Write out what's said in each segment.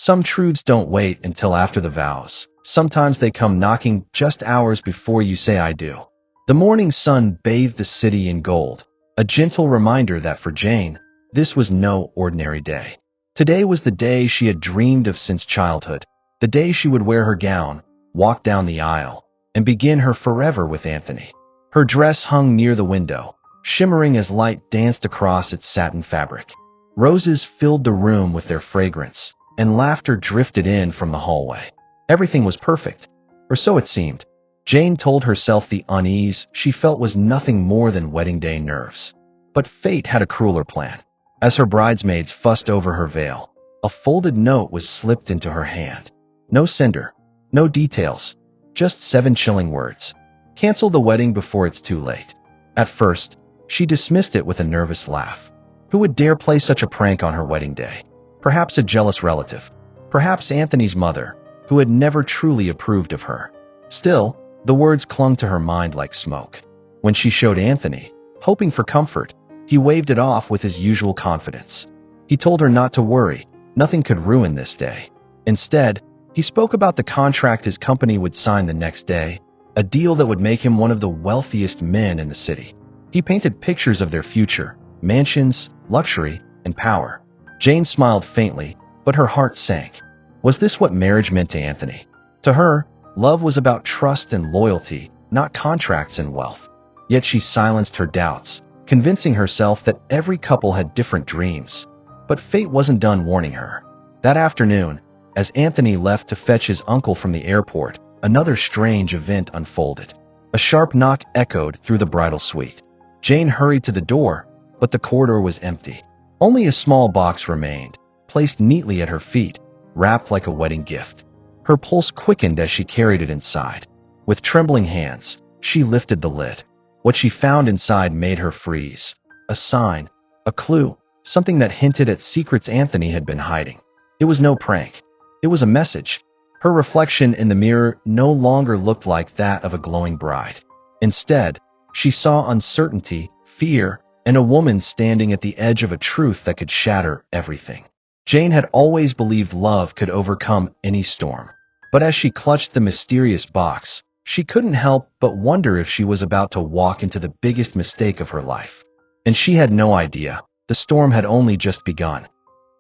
Some truths don't wait until after the vows. Sometimes they come knocking just hours before you say I do. The morning sun bathed the city in gold, a gentle reminder that for Jane, this was no ordinary day. Today was the day she had dreamed of since childhood, the day she would wear her gown, walk down the aisle, and begin her forever with Anthony. Her dress hung near the window, shimmering as light danced across its satin fabric. Roses filled the room with their fragrance, and laughter drifted in from the hallway. Everything was perfect, or so it seemed. Jane told herself the unease she felt was nothing more than wedding day nerves. But fate had a crueler plan. As her bridesmaids fussed over her veil, a folded note was slipped into her hand. No sender, no details, just 7 chilling words. Cancel the wedding before it's too late. At first, she dismissed it with a nervous laugh. Who would dare play such a prank on her wedding day? Perhaps a jealous relative. Perhaps Anthony's mother, who had never truly approved of her. Still, the words clung to her mind like smoke. When she showed Anthony, hoping for comfort, he waved it off with his usual confidence. He told her not to worry, nothing could ruin this day. Instead, he spoke about the contract his company would sign the next day, a deal that would make him one of the wealthiest men in the city. He painted pictures of their future, mansions, luxury, and power. Jane smiled faintly, but her heart sank. Was this what marriage meant to Anthony? To her, love was about trust and loyalty, not contracts and wealth. Yet she silenced her doubts, convincing herself that every couple had different dreams. But fate wasn't done warning her. That afternoon, as Anthony left to fetch his uncle from the airport, another strange event unfolded. A sharp knock echoed through the bridal suite. Jane hurried to the door, but the corridor was empty. Only a small box remained, placed neatly at her feet, wrapped like a wedding gift. Her pulse quickened as she carried it inside. With trembling hands, she lifted the lid. What she found inside made her freeze. A sign, a clue, something that hinted at secrets Anthony had been hiding. It was no prank. It was a message. Her reflection in the mirror no longer looked like that of a glowing bride. Instead, she saw uncertainty, fear, and a woman standing at the edge of a truth that could shatter everything. Jane had always believed love could overcome any storm. But as she clutched the mysterious box, she couldn't help but wonder if she was about to walk into the biggest mistake of her life. And she had no idea. The storm had only just begun.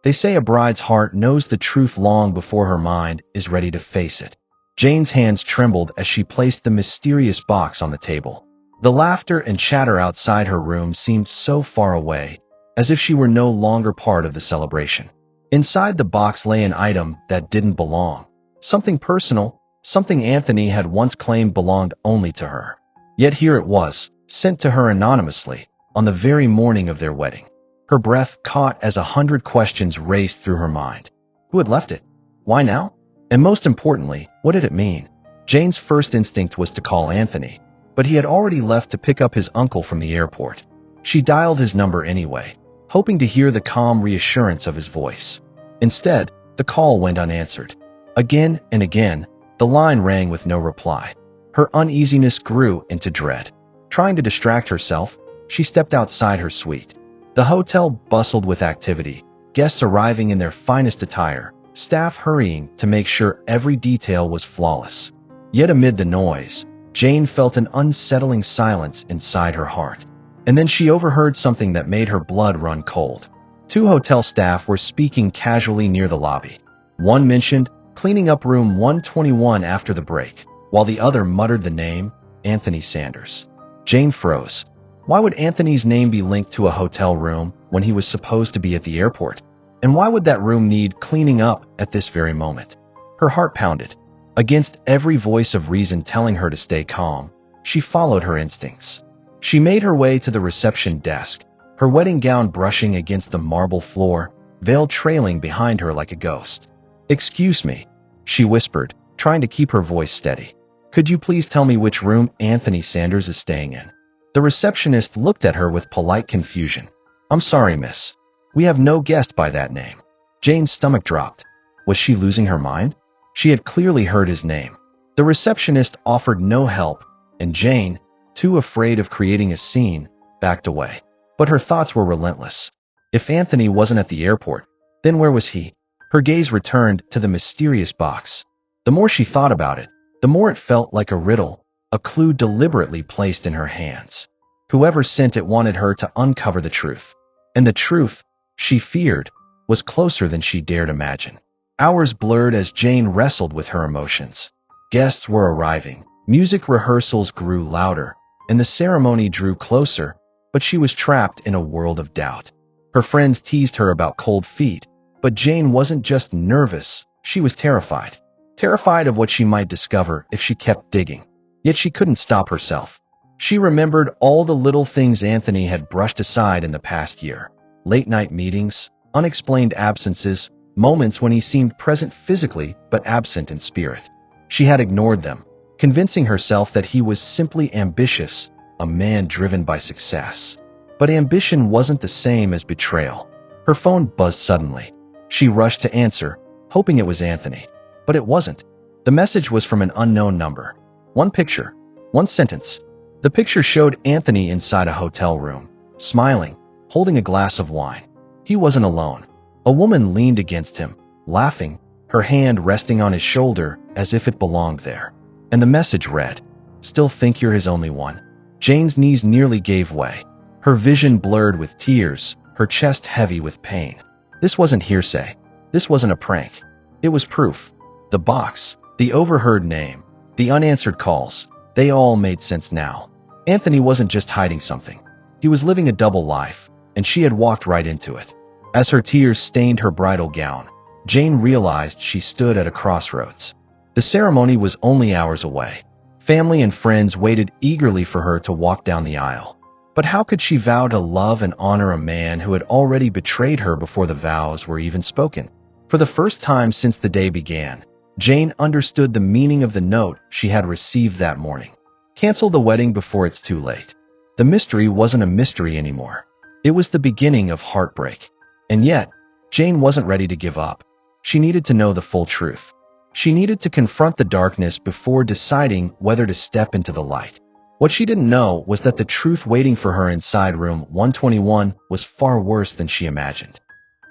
They say a bride's heart knows the truth long before her mind is ready to face it. Jane's hands trembled as she placed the mysterious box on the table. The laughter and chatter outside her room seemed so far away, as if she were no longer part of the celebration. Inside the box lay an item that didn't belong. Something personal, something Anthony had once claimed belonged only to her. Yet here it was, sent to her anonymously, on the very morning of their wedding. Her breath caught as 100 questions raced through her mind. Who had left it? Why now? And most importantly, what did it mean? Jane's first instinct was to call Anthony, but he had already left to pick up his uncle from the airport. She dialed his number anyway, hoping to hear the calm reassurance of his voice. Instead, the call went unanswered. Again and again, the line rang with no reply. Her uneasiness grew into dread. Trying to distract herself, she stepped outside her suite. The hotel bustled with activity, guests arriving in their finest attire, staff hurrying to make sure every detail was flawless. Yet amid the noise, Jane felt an unsettling silence inside her heart. And then she overheard something that made her blood run cold. 2 hotel staff were speaking casually near the lobby. One mentioned cleaning up room 121 after the break, while the other muttered the name, Anthony Sanders. Jane froze. Why would Anthony's name be linked to a hotel room when he was supposed to be at the airport? And why would that room need cleaning up at this very moment? Her heart pounded. Against every voice of reason telling her to stay calm, she followed her instincts. She made her way to the reception desk, her wedding gown brushing against the marble floor, veil trailing behind her like a ghost. "Excuse me," she whispered, trying to keep her voice steady. "Could you please tell me which room Anthony Sanders is staying in?" The receptionist looked at her with polite confusion. "I'm sorry, miss. We have no guest by that name." Jane's stomach dropped. Was she losing her mind? She had clearly heard his name. The receptionist offered no help, and Jane, too afraid of creating a scene, backed away. But her thoughts were relentless. If Anthony wasn't at the airport, then where was he? Her gaze returned to the mysterious box. The more she thought about it, the more it felt like a riddle, a clue deliberately placed in her hands. Whoever sent it wanted her to uncover the truth. And the truth, she feared, was closer than she dared imagine. Hours blurred as Jane wrestled with her emotions. Guests were arriving, music rehearsals grew louder, and the ceremony drew closer, but she was trapped in a world of doubt. Her friends teased her about cold feet, but Jane wasn't just nervous, she was terrified. Terrified of what she might discover if she kept digging. Yet she couldn't stop herself. She remembered all the little things Anthony had brushed aside in the past year. Late-night meetings, unexplained absences, moments when he seemed present physically but absent in spirit. She had ignored them, convincing herself that he was simply ambitious, a man driven by success. But ambition wasn't the same as betrayal. Her phone buzzed suddenly. She rushed to answer, hoping it was Anthony. But it wasn't. The message was from an unknown number. One picture, one sentence. The picture showed Anthony inside a hotel room, smiling, holding a glass of wine. He wasn't alone. A woman leaned against him, laughing, her hand resting on his shoulder as if it belonged there. And the message read, "Still think you're his only one?" Jane's knees nearly gave way. Her vision blurred with tears, her chest heavy with pain. This wasn't hearsay. This wasn't a prank. It was proof. The box, the overheard name, the unanswered calls, they all made sense now. Anthony wasn't just hiding something. He was living a double life, and she had walked right into it. As her tears stained her bridal gown, Jane realized she stood at a crossroads. The ceremony was only hours away. Family and friends waited eagerly for her to walk down the aisle. But how could she vow to love and honor a man who had already betrayed her before the vows were even spoken? For the first time since the day began, Jane understood the meaning of the note she had received that morning. Cancel the wedding before it's too late. The mystery wasn't a mystery anymore. It was the beginning of heartbreak. And yet, Jane wasn't ready to give up. She needed to know the full truth. She needed to confront the darkness before deciding whether to step into the light. What she didn't know was that the truth waiting for her inside room 121 was far worse than she imagined.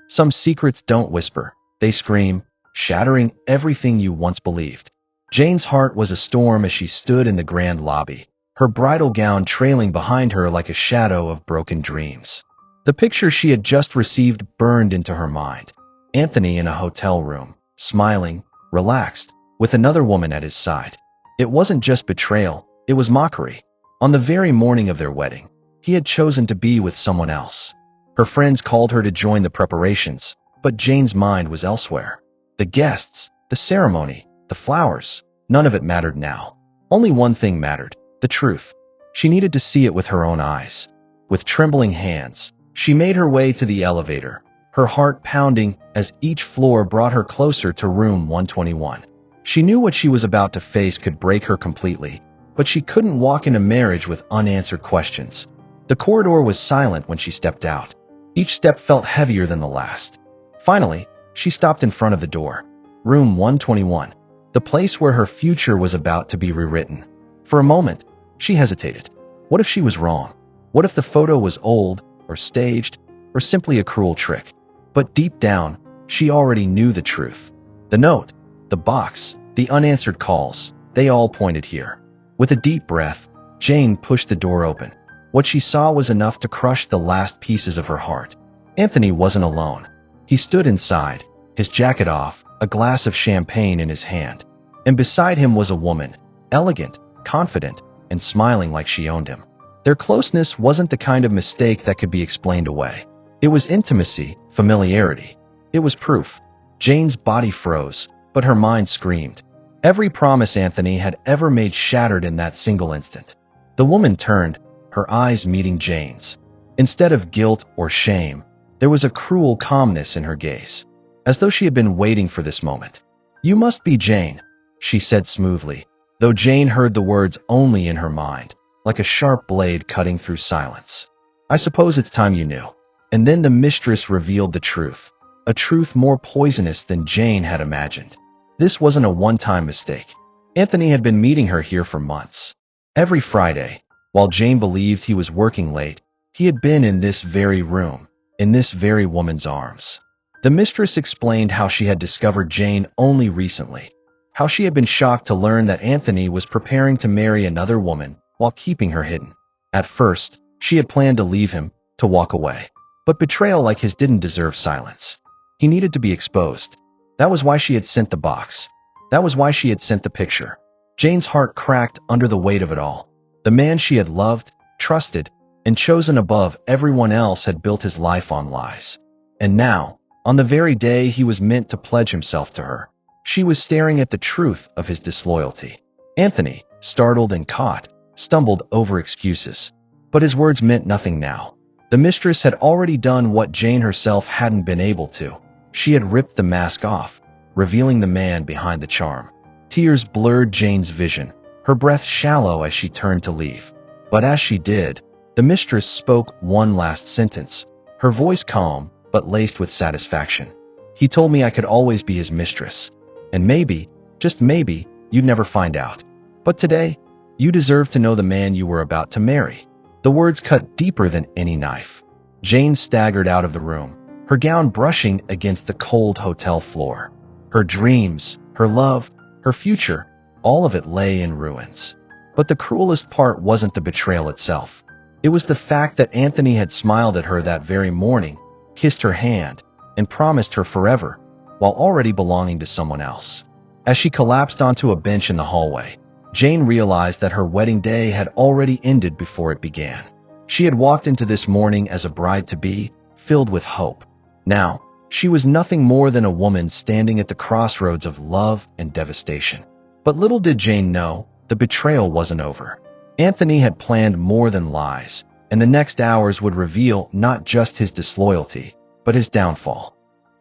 Some secrets don't whisper, they scream, shattering everything you once believed. Jane's heart was a storm as she stood in the grand lobby, her bridal gown trailing behind her like a shadow of broken dreams. The picture she had just received burned into her mind. Anthony in a hotel room, smiling, relaxed, with another woman at his side. It wasn't just betrayal, it was mockery. On the very morning of their wedding, he had chosen to be with someone else. Her friends called her to join the preparations, but Jane's mind was elsewhere. The guests, the ceremony, the flowers, none of it mattered now. Only one thing mattered, the truth. She needed to see it with her own eyes. With trembling hands, she made her way to the elevator, her heart pounding as each floor brought her closer to room 121. She knew what she was about to face could break her completely, but she couldn't walk into marriage with unanswered questions. The corridor was silent when she stepped out. Each step felt heavier than the last. Finally, she stopped in front of the door. Room 121, the place where her future was about to be rewritten. For a moment, she hesitated. What if she was wrong? What if the photo was old, or staged, or simply a cruel trick? But deep down, she already knew the truth. The note, the box, the unanswered calls, they all pointed here. With a deep breath, Jane pushed the door open. What she saw was enough to crush the last pieces of her heart. Anthony wasn't alone. He stood inside, his jacket off, a glass of champagne in his hand. And beside him was a woman, elegant, confident, and smiling like she owned him. Their closeness wasn't the kind of mistake that could be explained away. It was intimacy, familiarity. It was proof. Jane's body froze, but her mind screamed. Every promise Anthony had ever made shattered in that single instant. The woman turned, her eyes meeting Jane's. Instead of guilt or shame, there was a cruel calmness in her gaze, as though she had been waiting for this moment. "You must be Jane," she said smoothly, though Jane heard the words only in her mind, like a sharp blade cutting through silence. "I suppose it's time you knew." And then the mistress revealed the truth, a truth more poisonous than Jane had imagined. This wasn't a one-time mistake. Anthony had been meeting her here for months. Every Friday, while Jane believed he was working late, he had been in this very room, in this very woman's arms. The mistress explained how she had discovered Jane only recently, how she had been shocked to learn that Anthony was preparing to marry another woman while keeping her hidden. At first, she had planned to leave him, to walk away. But betrayal like his didn't deserve silence. He needed to be exposed. That was why she had sent the box. That was why she had sent the picture. Jane's heart cracked under the weight of it all. The man she had loved, trusted, and chosen above everyone else had built his life on lies. And now, on the very day he was meant to pledge himself to her, she was staring at the truth of his disloyalty. Anthony, startled and caught, stumbled over excuses. But his words meant nothing now. The mistress had already done what Jane herself hadn't been able to. She had ripped the mask off, revealing the man behind the charm. Tears blurred Jane's vision, her breath shallow as she turned to leave. But as she did, the mistress spoke one last sentence, her voice calm but laced with satisfaction. He told me I could always be his mistress. And maybe, just maybe, you'd never find out. But today, you deserve to know the man you were about to marry. The words cut deeper than any knife. Jane staggered out of the room, her gown brushing against the cold hotel floor. Her dreams, her love, her future, all of it lay in ruins. But the cruelest part wasn't the betrayal itself. It was the fact that Anthony had smiled at her that very morning, kissed her hand, and promised her forever, while already belonging to someone else. As she collapsed onto a bench in the hallway, Jane realized that her wedding day had already ended before it began. She had walked into this morning as a bride-to-be, filled with hope. Now, she was nothing more than a woman standing at the crossroads of love and devastation. But little did Jane know, the betrayal wasn't over. Anthony had planned more than lies, and the next hours would reveal not just his disloyalty, but his downfall.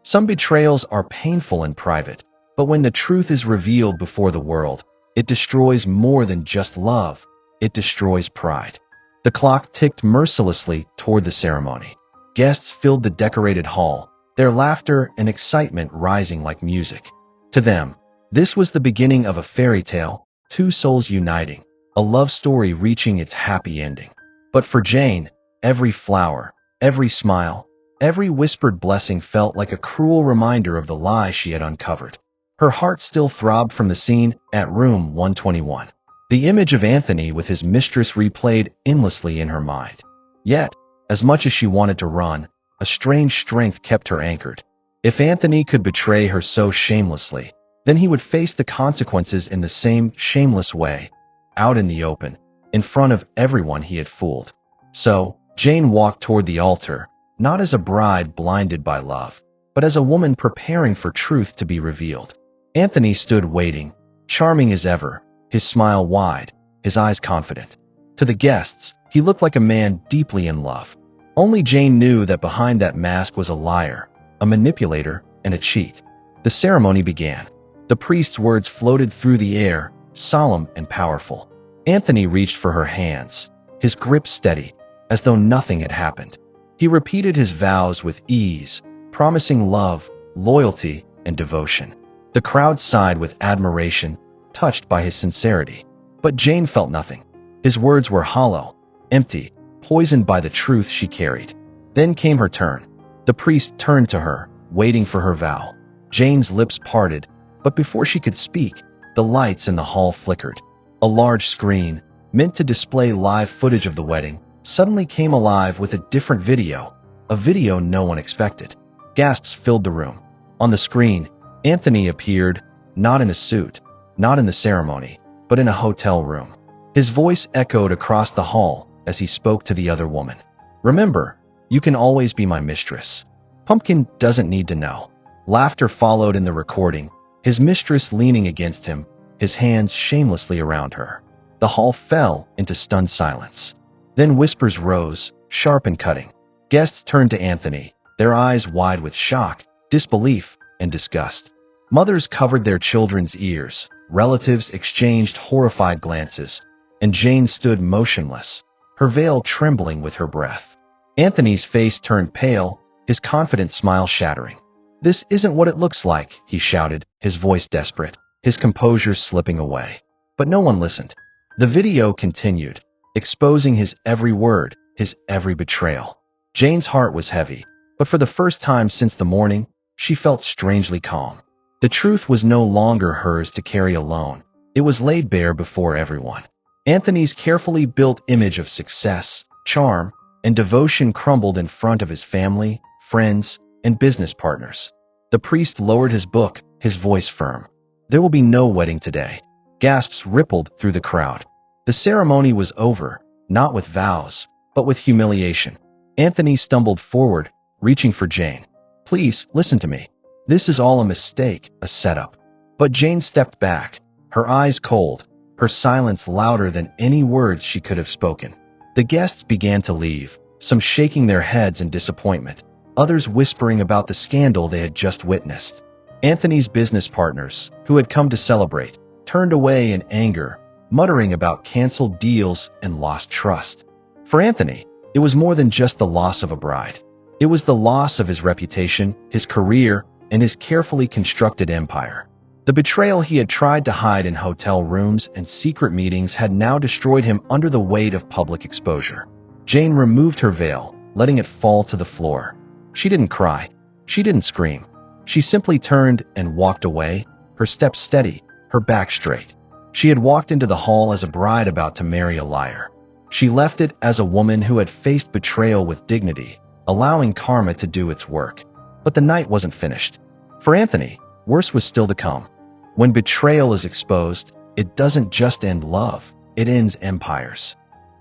Some betrayals are painful in private, but when the truth is revealed before the world, it destroys more than just love. It destroys pride. The clock ticked mercilessly toward the ceremony. Guests filled the decorated hall, their laughter and excitement rising like music. To them, this was the beginning of a fairy tale, two souls uniting, a love story reaching its happy ending. But for Jane, every flower, every smile, every whispered blessing felt like a cruel reminder of the lie she had uncovered. Her heart still throbbed from the scene at room 121. The image of Anthony with his mistress replayed endlessly in her mind. Yet, as much as she wanted to run, a strange strength kept her anchored. If Anthony could betray her so shamelessly, then he would face the consequences in the same shameless way, out in the open, in front of everyone he had fooled. So, Jane walked toward the altar, not as a bride blinded by love, but as a woman preparing for truth to be revealed. Anthony stood waiting, charming as ever, his smile wide, his eyes confident. To the guests, he looked like a man deeply in love. Only Jane knew that behind that mask was a liar, a manipulator, and a cheat. The ceremony began. The priest's words floated through the air, solemn and powerful. Anthony reached for her hands, his grip steady, as though nothing had happened. He repeated his vows with ease, promising love, loyalty, and devotion. The crowd sighed with admiration, touched by his sincerity. But Jane felt nothing. His words were hollow, empty, poisoned by the truth she carried. Then came her turn. The priest turned to her, waiting for her vow. Jane's lips parted, but before she could speak, the lights in the hall flickered. A large screen, meant to display live footage of the wedding, suddenly came alive with a different video, a video no one expected. Gasps filled the room. On the screen, Anthony appeared, not in a suit, not in the ceremony, but in a hotel room. His voice echoed across the hall as he spoke to the other woman. "Remember, you can always be my mistress. Pumpkin doesn't need to know." Laughter followed in the recording, his mistress leaning against him, his hands shamelessly around her. The hall fell into stunned silence. Then whispers rose, sharp and cutting. Guests turned to Anthony, their eyes wide with shock, disbelief, and disgust. Mothers covered their children's ears, relatives exchanged horrified glances, and Jane stood motionless, her veil trembling with her breath. Anthony's face turned pale, his confident smile shattering. "This isn't what it looks like," he shouted, his voice desperate, his composure slipping away. But no one listened. The video continued, exposing his every word, his every betrayal. Jane's heart was heavy, but for the first time since the morning, she felt strangely calm. The truth was no longer hers to carry alone. It was laid bare before everyone. Anthony's carefully built image of success, charm, and devotion crumbled in front of his family, friends, and business partners. The priest lowered his book, his voice firm. "There will be no wedding today." Gasps rippled through the crowd. The ceremony was over, not with vows, but with humiliation. Anthony stumbled forward, reaching for Jane. "Please, listen to me. This is all a mistake, a setup." But Jane stepped back, her eyes cold, her silence louder than any words she could have spoken. The guests began to leave, some shaking their heads in disappointment, others whispering about the scandal they had just witnessed. Anthony's business partners, who had come to celebrate, turned away in anger, muttering about canceled deals and lost trust. For Anthony, it was more than just the loss of a bride. It was the loss of his reputation, his career, and his carefully constructed empire. The betrayal he had tried to hide in hotel rooms and secret meetings had now destroyed him under the weight of public exposure. Jane removed her veil, letting it fall to the floor. She didn't cry. She didn't scream. She simply turned and walked away, her steps steady, her back straight. She had walked into the hall as a bride about to marry a liar. She left it as a woman who had faced betrayal with dignity, allowing karma to do its work. But the night wasn't finished. For Anthony, worse was still to come. When betrayal is exposed, it doesn't just end love, it ends empires.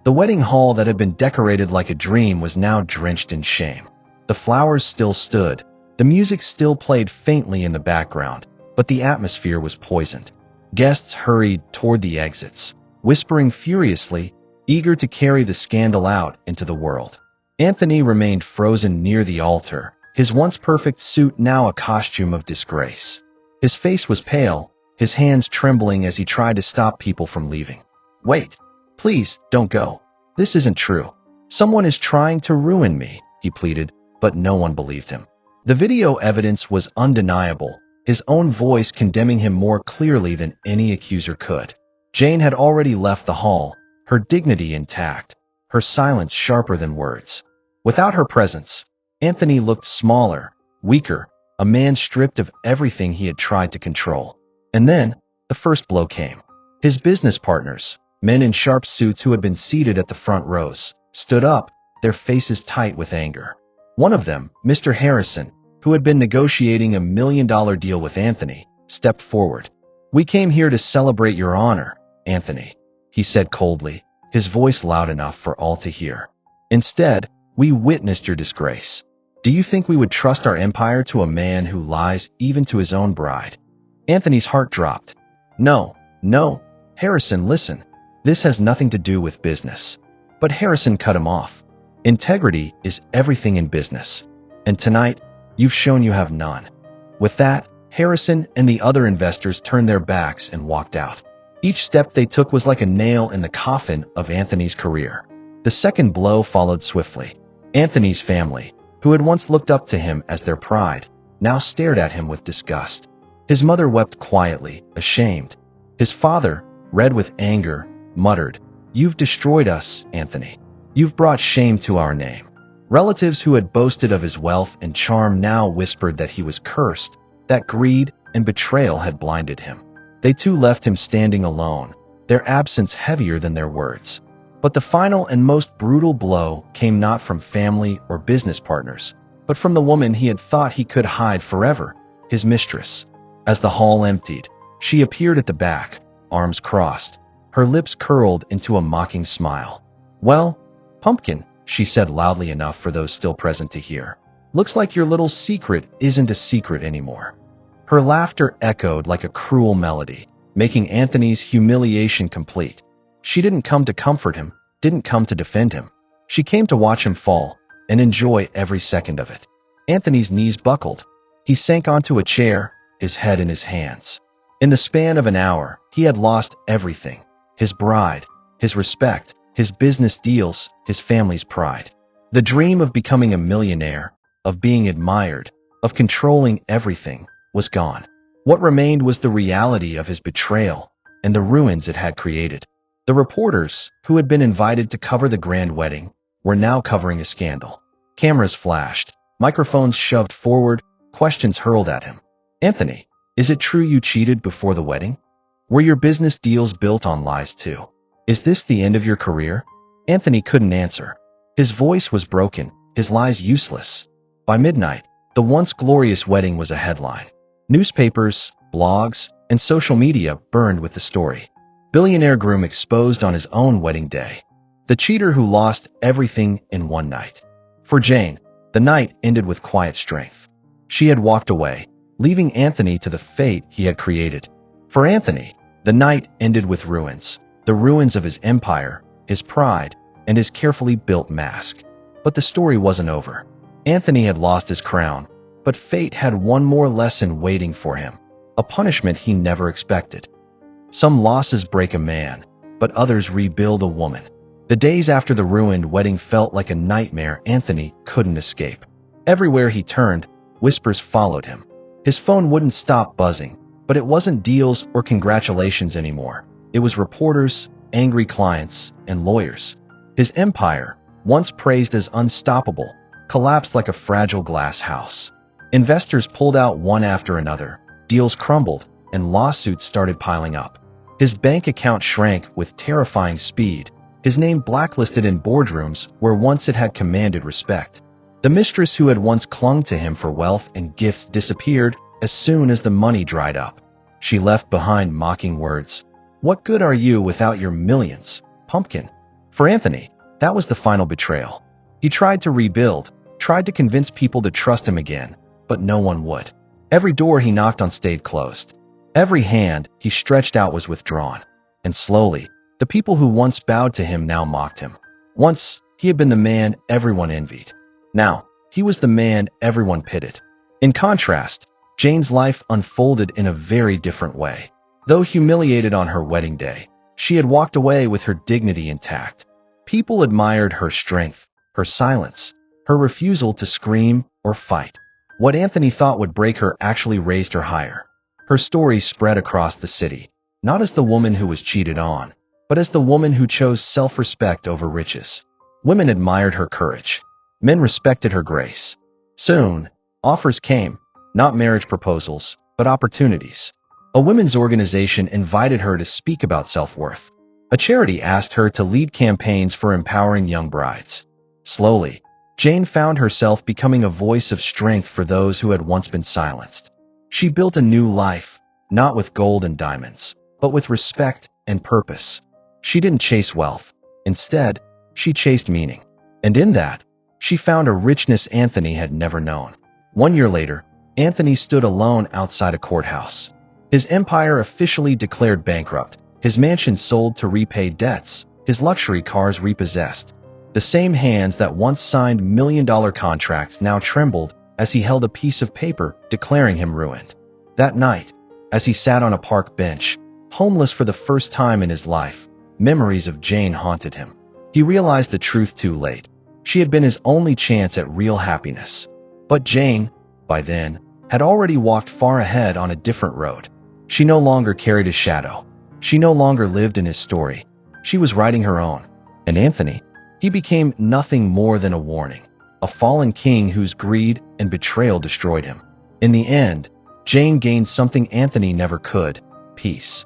The wedding hall that had been decorated like a dream was now drenched in shame. The flowers still stood, the music still played faintly in the background, but the atmosphere was poisoned. Guests hurried toward the exits, whispering furiously, eager to carry the scandal out into the world. Anthony remained frozen near the altar, his once perfect suit now a costume of disgrace. His face was pale, his hands trembling as he tried to stop people from leaving. "Wait, please, don't go. This isn't true. Someone is trying to ruin me," he pleaded, but no one believed him. The video evidence was undeniable, his own voice condemning him more clearly than any accuser could. Jane had already left the hall, her dignity intact, her silence sharper than words. Without her presence, Anthony looked smaller, weaker, a man stripped of everything he had tried to control. And then, the first blow came. His business partners, men in sharp suits who had been seated at the front rows, stood up, their faces tight with anger. One of them, Mr. Harrison, who had been negotiating $1 million deal with Anthony, stepped forward. "We came here to celebrate your honor, Anthony," he said coldly, his voice loud enough for all to hear. "Instead, we witnessed your disgrace. Do you think we would trust our empire to a man who lies even to his own bride?" Anthony's heart dropped. No, Harrison, listen. This has nothing to do with business." But Harrison cut him off. "Integrity is everything in business. And tonight, you've shown you have none." With that, Harrison and the other investors turned their backs and walked out. Each step they took was like a nail in the coffin of Anthony's career. The second blow followed swiftly. Anthony's family, who had once looked up to him as their pride, now stared at him with disgust. His mother wept quietly, ashamed. His father, red with anger, muttered, "You've destroyed us, Anthony. You've brought shame to our name." Relatives who had boasted of his wealth and charm now whispered that he was cursed, that greed and betrayal had blinded him. They too left him standing alone, their absence heavier than their words. But the final and most brutal blow came not from family or business partners, but from the woman he had thought he could hide forever, his mistress. As the hall emptied, she appeared at the back, arms crossed, her lips curled into a mocking smile. "Well, Pumpkin," she said loudly enough for those still present to hear, "looks like your little secret isn't a secret anymore." Her laughter echoed like a cruel melody, making Anthony's humiliation complete. She didn't come to comfort him, didn't come to defend him. She came to watch him fall and enjoy every second of it. Anthony's knees buckled. He sank onto a chair, his head in his hands. In the span of an hour, he had lost everything: his bride, his respect, his business deals, his family's pride. The dream of becoming a millionaire, of being admired, of controlling everything, was gone. What remained was the reality of his betrayal and the ruins it had created. The reporters, who had been invited to cover the grand wedding, were now covering a scandal. Cameras flashed, microphones shoved forward, questions hurled at him. Anthony, is it true you cheated before the wedding? Were your business deals built on lies too? Is this the end of your career? Anthony couldn't answer. His voice was broken, his lies useless. By midnight, the once glorious wedding was a headline. Newspapers, blogs, and social media burned with the story. Billionaire groom exposed on his own wedding day. The cheater who lost everything in one night. For Jane, the night ended with quiet strength. She had walked away, leaving Anthony to the fate he had created. For Anthony, the night ended with ruins. The ruins of his empire, his pride, and his carefully built mask. But the story wasn't over. Anthony had lost his crown, but fate had one more lesson waiting for him. A punishment he never expected. Some losses break a man, but others rebuild a woman. The days after the ruined wedding felt like a nightmare Anthony couldn't escape. Everywhere he turned, whispers followed him. His phone wouldn't stop buzzing, but it wasn't deals or congratulations anymore. It was reporters, angry clients, and lawyers. His empire, once praised as unstoppable, collapsed like a fragile glass house. Investors pulled out one after another, deals crumbled, and lawsuits started piling up. His bank account shrank with terrifying speed, his name blacklisted in boardrooms where once it had commanded respect. The mistress who had once clung to him for wealth and gifts disappeared as soon as the money dried up. She left behind mocking words. What good are you without your millions, pumpkin? For Anthony, that was the final betrayal. He tried to rebuild, tried to convince people to trust him again, but no one would. Every door he knocked on stayed closed. Every hand he stretched out was withdrawn. And slowly, the people who once bowed to him now mocked him. Once, he had been the man everyone envied. Now, he was the man everyone pitied. In contrast, Jane's life unfolded in a very different way. Though humiliated on her wedding day, she had walked away with her dignity intact. People admired her strength, her silence, her refusal to scream or fight. What Anthony thought would break her actually raised her higher. Her story spread across the city, not as the woman who was cheated on, but as the woman who chose self-respect over riches. Women admired her courage. Men respected her grace. Soon, offers came, not marriage proposals, but opportunities. A women's organization invited her to speak about self-worth. A charity asked her to lead campaigns for empowering young brides. Slowly, Jane found herself becoming a voice of strength for those who had once been silenced. She built a new life, not with gold and diamonds, but with respect and purpose. She didn't chase wealth. Instead, she chased meaning. And in that, she found a richness Anthony had never known. 1 year later, Anthony stood alone outside a courthouse. His empire officially declared bankrupt, his mansion sold to repay debts, his luxury cars repossessed. The same hands that once signed million-dollar contracts now trembled as he held a piece of paper declaring him ruined. That night, as he sat on a park bench, homeless for the first time in his life, memories of Jane haunted him. He realized the truth too late. She had been his only chance at real happiness. But Jane, by then, had already walked far ahead on a different road. She no longer carried his shadow. She no longer lived in his story. She was writing her own. And Anthony, he became nothing more than a warning, a fallen king whose greed and betrayal destroyed him. In the end, Jane gained something Anthony never could: peace.